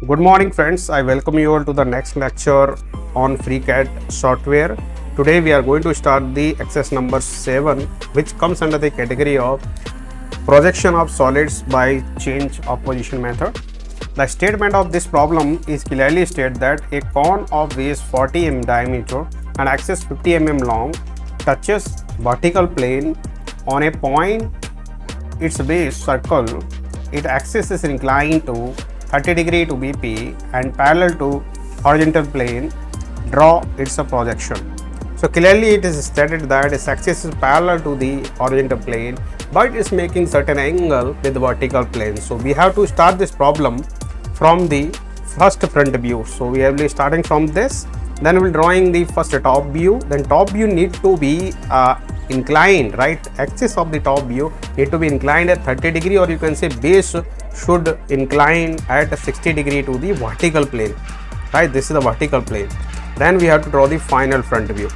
Good morning friends, I welcome you all to the next lecture on FreeCad software. Today we are going to start the exercise number 7, which comes under the category of projection of solids by change of position method. The statement of this problem is clearly stated that a cone of base 40 mm diameter and axis 50 mm long touches vertical plane on a point its base circle. Its axis is inclined to 30 degree to BP and parallel to horizontal plane. Draw its projection. So clearly it is stated that its axis is parallel to the horizontal plane, but it is making certain angle with the vertical plane. So we have to start this problem from the first front view. So we will be starting from this, then we will drawing the first top view. Then top view need to be inclined, right? Axis of the top view need to be inclined at 30 degree, or you can say base should incline at 60 degree to the vertical plane, right? This is the vertical plane. Then we have to draw the final front view,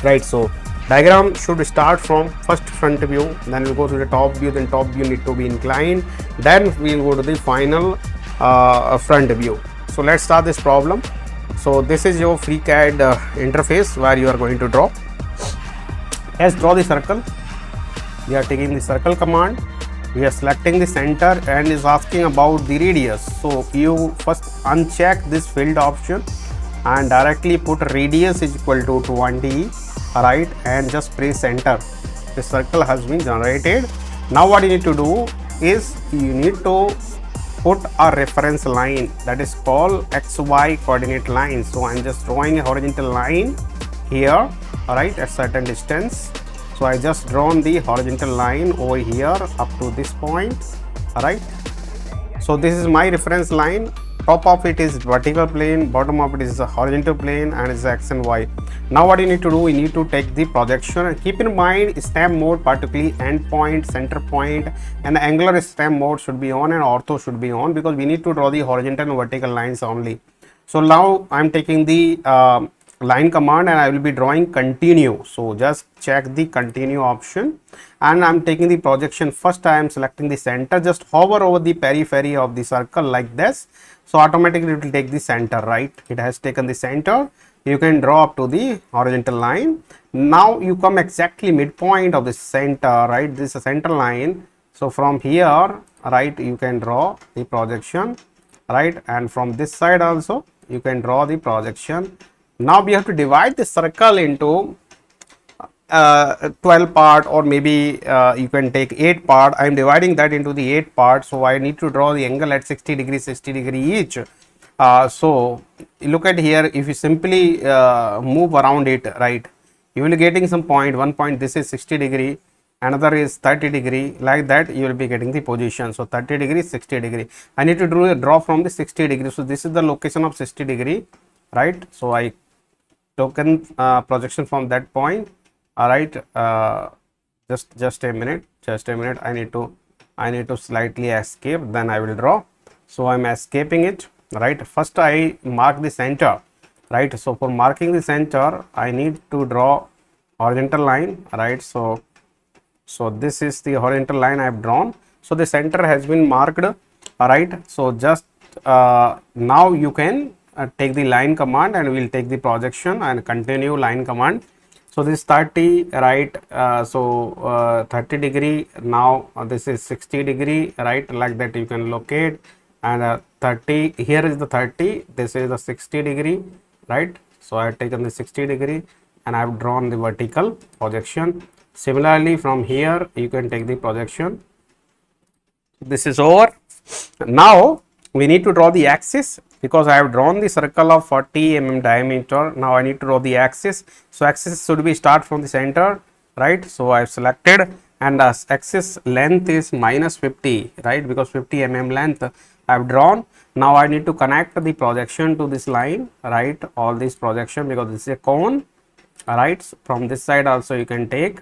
right? So diagram should start from first front view, then we'll go to the top view, then top view need to be inclined, then we'll go to the final front view. So let's start this problem. So this is your FreeCAD interface where you are going to draw. Let's draw the circle. We are taking the circle command. We are selecting the center and is asking about the radius. So you first uncheck this field option and directly put radius is equal to 20, right, and just press enter. The circle has been generated. Now what you need to do is you need to put a reference line that is called XY coordinate line. So I'm just drawing a horizontal line here, right, at certain distance. So I just drawn the horizontal line over here up to this point, right. So this is my reference line. Top of it is vertical plane, bottom of it is a horizontal plane, and it's X and Y. Now what you need to do, you need to take the projection and keep in mind stamp mode, particularly end point, center point, and the angular stamp mode should be on and ortho should be on, because we need to draw the horizontal and vertical lines only. So now I'm taking the line command and I will be drawing continue. So just check the continue option and I'm taking the projection. First I am selecting the center, just hover over the periphery of the circle like this. So automatically it will take the center, right? It has taken the center. You can draw up to the horizontal line. Now you come exactly midpoint of the center, right? This is a center line. So from here, right, you can draw the projection, right? And from this side also you can draw the projection. Now we have to divide the circle into 12 part, or maybe you can take 8 part. I am dividing that into the 8 part. So I need to draw the angle at 60 degree each. So look at here, if you simply move around it, right, you will be getting some point. One point, this is 60 degree, another is 30 degree, like that you will be getting the position. So 30 degree, 60 degree. I need to draw from the 60 degree. So this is the location of 60 degree, right? So I token projection from that point. All right, just a minute, I need to slightly escape, then I will draw. So I'm escaping it, right. First I mark the center, right. So for marking the center I need to draw horizontal line, right. So this is the horizontal line I have drawn. So the center has been marked, all right. So just now you can take the line command and we'll take the projection and continue line command. So this 30, right, 30 degree. Now this is 60 degree, right, like that you can locate, and 30, here is the 30, this is the 60 degree, right. So I have taken the 60 degree and I have drawn the vertical projection. Similarly from here you can take the projection. This is over. Now we need to draw the axis, because I have drawn the circle of 40 mm diameter. Now I need to draw the axis. So axis should be start from the center, right. So I have selected, and the axis length is minus 50, right, because 50 mm length I have drawn. Now I need to connect the projection to this line, right, all this projection, because this is a cone, right. From this side also you can take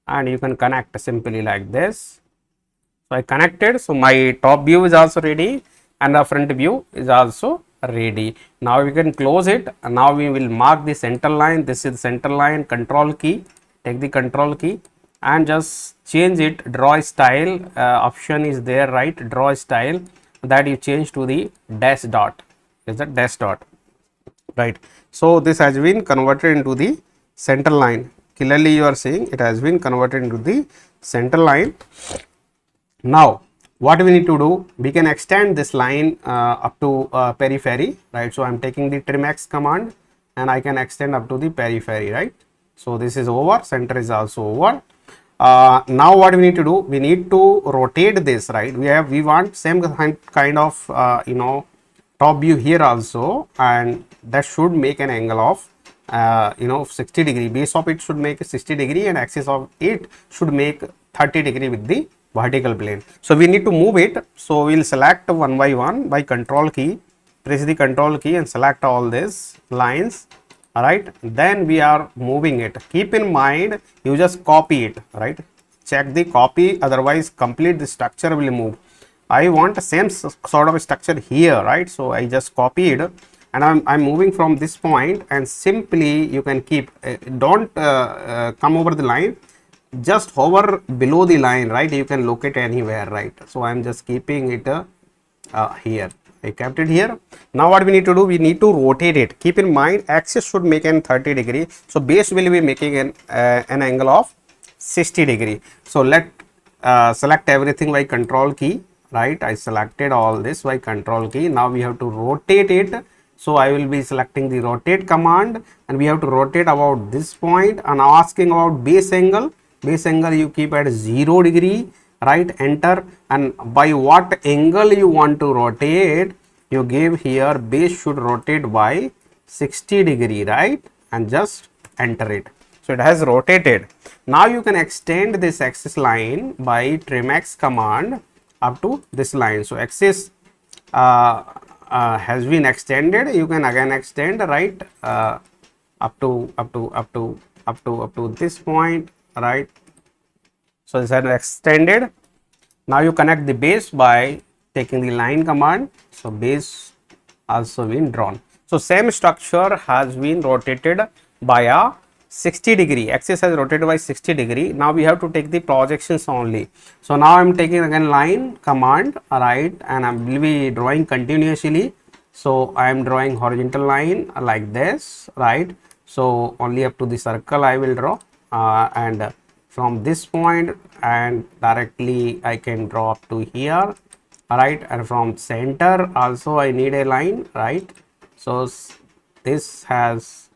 and you can connect simply like this. So I connected. So my top view is also ready and the front view is also ready. Now we can close it. Now we will mark the center line. This is the center line. Control key, take the control key and just change it. Draw style option is there, right. Draw style. that you change to the dash dot, is the dash dot, right? So this has been converted into the center line. Clearly you are seeing it has been converted into the center line. Now what we need to do, we can extend this line up to periphery, right? So I am taking the trimx command and I can extend up to the periphery, right? So this is over, center is also over. Now what we need to do, we need to rotate this, right? We want same kind of top view here also, and that should make an angle of 60 degree. Base of it should make 60 degree and axis of it should make 30 degree with the vertical plane. So we need to move it. So we'll select one by one by control key, press the control key and select all these lines. All right, then we are moving it. Keep in mind, you just copy it, right? Check the copy, otherwise complete the structure will move. I want the same sort of structure here, right? So I just copied and I'm moving from this point, and simply you can keep, don't come over the line, just hover below the line, right? You can locate anywhere, right? So I'm just keeping it here. I kept it here. Now what we need to do, we need to rotate it. Keep in mind, axis should make an 30 degree. So base will be making an angle of 60 degree. So let select everything by control key, right? I selected all this by control key. Now we have to rotate it. So I will be selecting the rotate command, and we have to rotate about this point, and asking about base angle. Base angle you keep at 0 degree, right? Enter, and by what angle you want to rotate, you give here base should rotate by 60 degree, right? And just enter it. So it has rotated. Now you can extend this axis line by trimx command up to this line. So axis has been extended. You can again extend, right? Up to this point, right? So this is extended. Now you connect the base by taking the line command. So base also been drawn. So same structure has been rotated by a 60 degree. Axis has rotated by 60 degree. Now we have to take the projections only. So now I am taking again line command, right? And I will be drawing continuously. So I am drawing horizontal line like this, right? So only up to the circle I will draw, and from this point and directly I can draw up to here, right? And from center also I need a line, right? So this has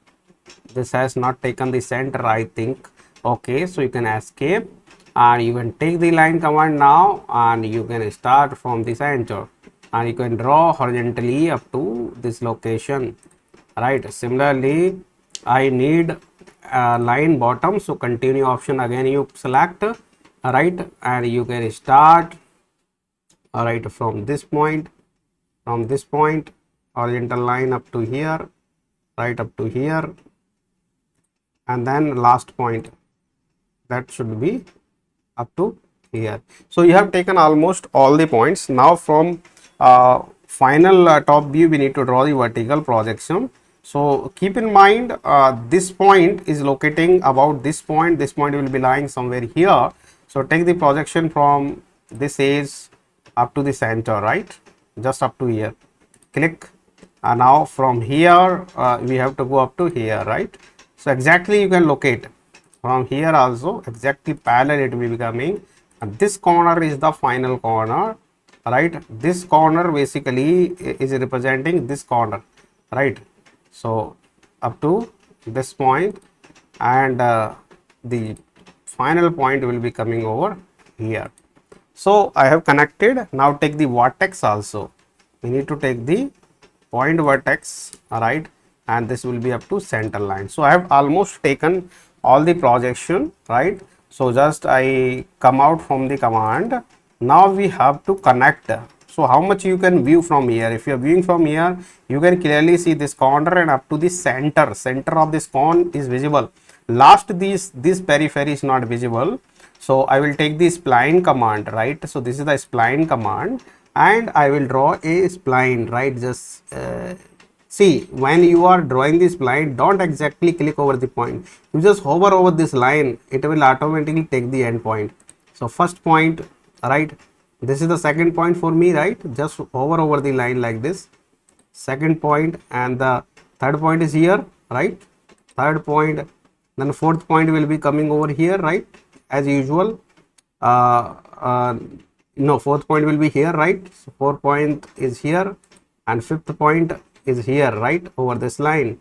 not taken the center, I think. Okay, so you can escape and you can take the line command now, and you can start from the center and you can draw horizontally up to this location, right? Similarly, I need line bottom, so continue option again you select, right? And you can start, right, from this point horizontal line up to here, right, up to here, and then last point that should be up to here. So you have taken almost all the points. Now from final top view we need to draw the vertical projection. So keep in mind, this point is locating about this point will be lying somewhere here. So take the projection from this edge up to the center, right? Just up to here, click, and now from here we have to go up to here, right? So exactly you can locate from here also, exactly parallel it will be coming, and this corner is the final corner, right? This corner basically is representing this corner, right? So up to this point, and the final point will be coming over here. So I have connected. Now take the vertex also. We need to take the point vertex, right? And this will be up to center line. So I have almost taken all the projection, right? So just I come out from the command. Now we have to connect. So how much you can view from here? If you are viewing from here, you can clearly see this corner and up to the center of this cone is visible. Last this periphery is not visible. So I will take the spline command, right? So this is the spline command, and I will draw a spline, right? Just see, when you are drawing this line, don't exactly click over the point. You just hover over this line, it will automatically take the end point. So first point, right? This is the second point for me, right? Just hover over the line like this, second point, and the third point is here, right? Third point, then fourth point will be coming over here, right? As usual. uh, uh, no, fourth point will be here, right? So fourth point is here and fifth point is here, right? Over this line.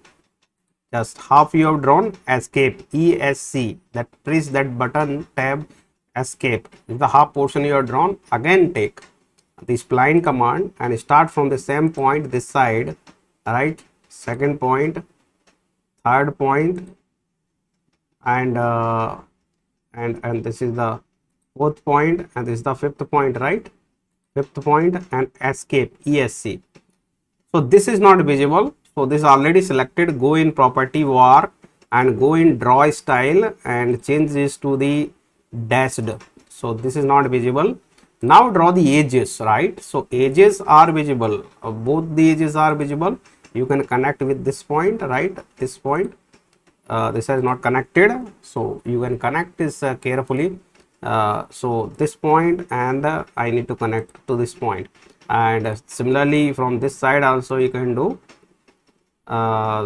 Just half you have drawn, escape, ESC, that press that button tab, escape. If the half portion you have drawn, again take the spline command and start from the same point this side, right? Second point, third point, and and this is the fourth point, and this is the fifth point, right? Fifth point, and escape, ESC. So this is not visible, so this is already selected. Go in property var and go in draw style and change this to the dashed. So this is not visible. Now draw the edges, right? So edges are visible, both the edges are visible. You can connect with this point, right? This point, this is not connected, so you can connect this carefully. So this point, and I need to connect to this point, and similarly from this side also you can do.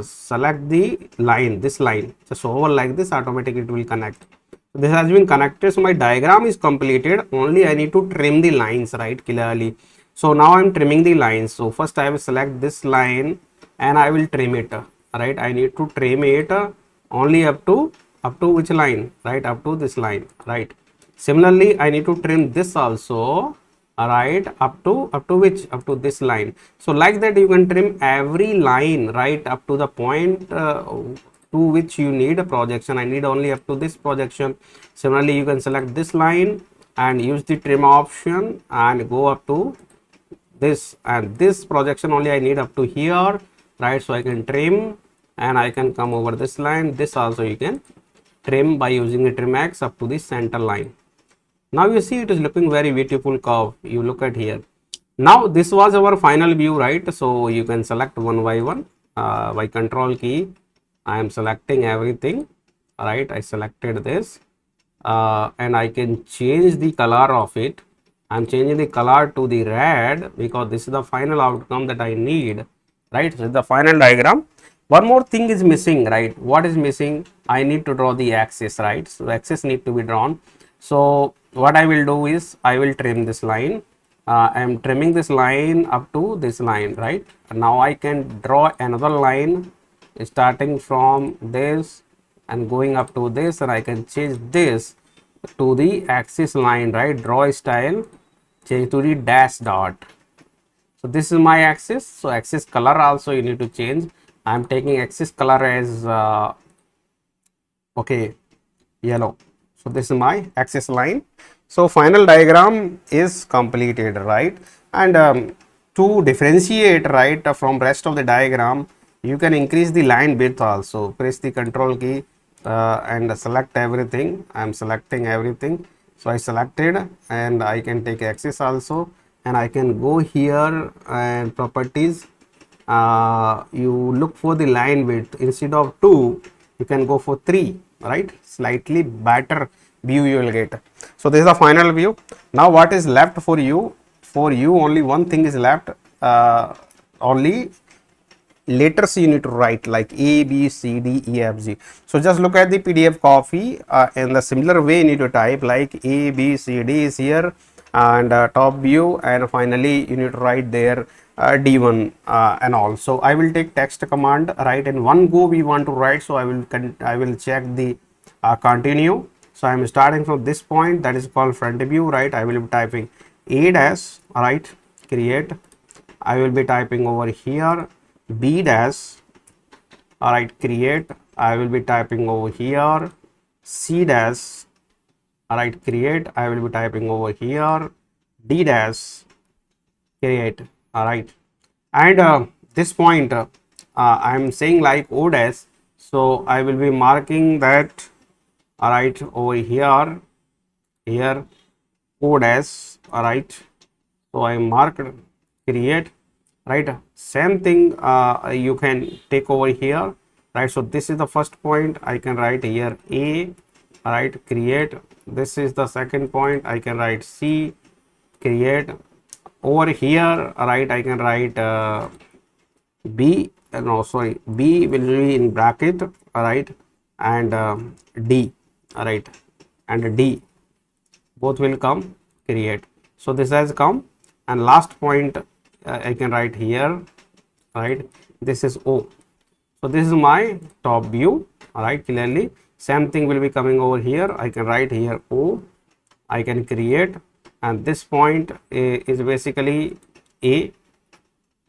Select the line, this line, just hover like this, automatically it will connect. So this has been connected, so my diagram is completed. Only I need to trim the lines, right, clearly. So now I'm trimming the lines. So first I will select this line and I will trim it, right? I need to trim it only up to which line, right? Up to this line, right? Similarly I need to trim this also, right, up to which, up to this line. So like that you can trim every line, right, up to the point to which you need a projection. I need only up to this projection. Similarly you can select this line and use the trim option and go up to this, and this projection only I need up to here, right? So I can trim and I can come over this line. This also you can trim by using the trim X up to the center line. Now you see it is looking very beautiful curve. You look at here. Now this was our final view, right? So you can select one by one by control key. I am selecting everything, right? I selected this and I can change the color of it. I'm changing the color to the red because this is the final outcome that I need, right? So the final diagram. One more thing is missing, right? What is missing? I need to draw the axis, right? So axis need to be drawn. So what I will do is I will trim this line. I am trimming this line up to this line, right? Now I can draw another line starting from this and going up to this, and I can change this to the axis line, right? Draw style, change to the dash dot. So this is my axis. So axis color also you need to change. I am taking axis color as okay, yellow. So this is my axis line. So final diagram is completed, right? And to differentiate, right, from rest of the diagram, you can increase the line width also. Press the control key and select everything. I am selecting everything. So I selected, and I can take axis also, and I can go here and properties. You look for the line width. Instead of 2, you can go for 3, right? Slightly better view you will get. So this is the final view. Now what is left for you? For you only one thing is left. Only letters you need to write, like A, B, C, D, E, F, G. So just look at the PDF copy. In the similar way you need to type, like A, B, C, D is here, and top view, and finally you need to write there D1 and all. So I will take text command, right? In one go we want to write, so I will check the continue. So I am starting from this point, that is called front view, right? I will be typing A dash, right? Create. I will be typing over here B dash, all right, create. I will be typing over here C dash, all right, create. I will be typing over here D dash, create, all right. And this point I am saying like O dash, so I will be marking that, all right, over here O dash, all right. So I marked create, right? Same thing you can take over here, right? So this is the first point, I can write here A, right, create. This is the second point, I can write C, create. Over here, right, I can write B, no, sorry, B will be in bracket, right, and D, right, and D, both will come, create. So this has come, and last point I can write here, right, this is O. So this is my top view, right, clearly. Same thing will be coming over here. I can write here O, I can create, and this point is basically A,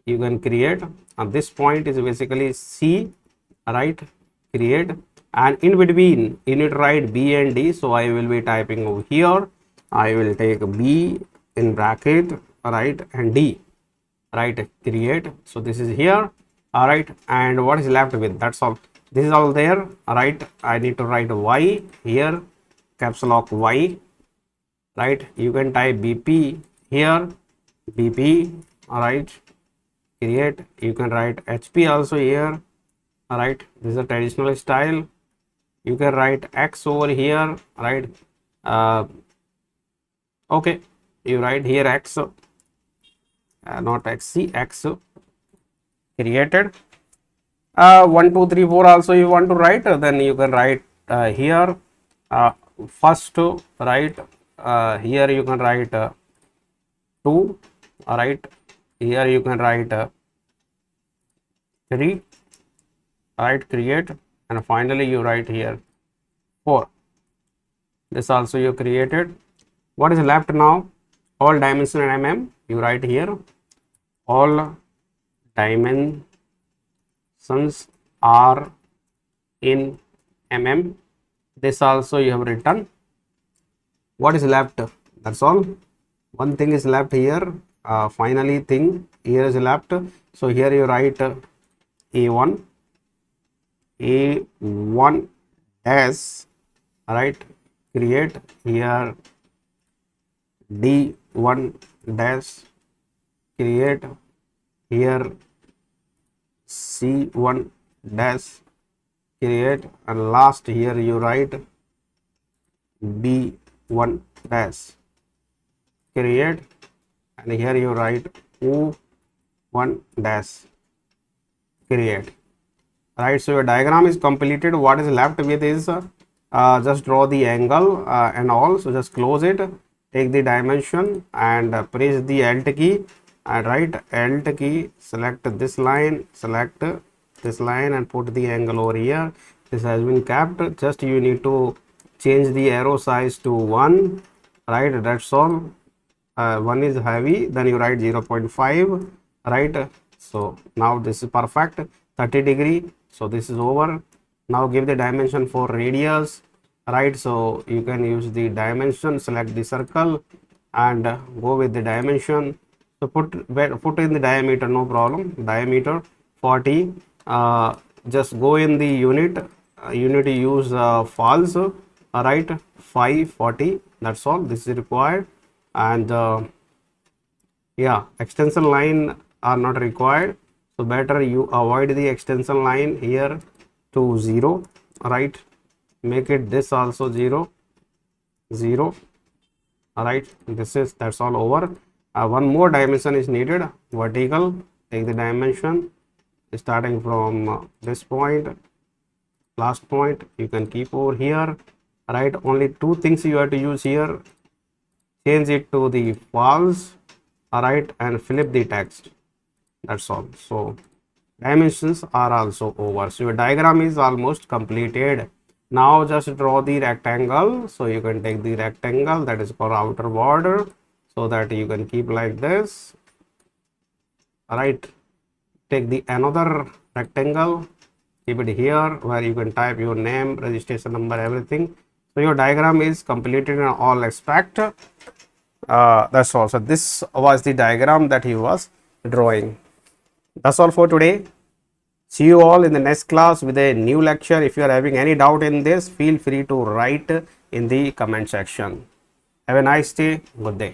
you can create, and this point is basically C, right, create, and in between you need to write B and D. So I will be typing over here, I will take B in bracket, right, and D, right, create. So this is here, all right, and what is left with, that's all. This is all there, right. I need to write Y here, caps lock Y, right. You can type BP here, BP, all right, create. You can write HP also here, all right. This is a traditional style. You can write X over here, right. Okay, you write here X, not XC, X, created. 1 2 3 4 also you want to write, then you can write here first, right, here you can write 2, right, here you can write 3, right, create, and finally you write here 4. This also you created. What is left now? All dimension in mm, you write here all dimensions are in mm. This also you have written. What is left? That's all. One thing is left here, finally thing here is left. So here you write A1 dash, right, create, here D1 dash, create, here C1 dash, create, and last here you write B1 dash, create, and here you write O1 dash, create, right. So your diagram is completed. What is left with is just draw the angle and all. So just close it, take the dimension and press the Alt key, and write Alt key, select this line, select this line, and put the angle over here. This has been capped. Just you need to change the arrow size to 1, right, that's all. 1 is heavy, then you write 0.5, right. So now this is perfect, 30 degree. So this is over. Now give the dimension for radius, right. So you can use the dimension, select the circle and go with the dimension. So put in the diameter, no problem, diameter 40. Just go in the unit, unit use false, right, 540, that's all. This is required, and yeah, extension line are not required, so better you avoid the extension line here to 0, right. Make it this also 0, 0, all right. This is, that's all over. One more dimension is needed, vertical. Take the dimension starting from this point, last point you can keep over here, right. Only two things you have to use here, change it to the false, all right, and flip the text, that's all. So dimensions are also over. So your diagram is almost completed. Now just draw the rectangle. So you can take the rectangle, that is for outer border, so that you can keep like this, all right. Take the another rectangle, keep it here where you can type your name, registration number, everything. So your diagram is completed in all aspect. That's all. So this was the diagram that he was drawing. That's all for today. See you all in the next class with a new lecture. If you are having any doubt in this, feel free to write in the comment section. Have a nice day. Good day.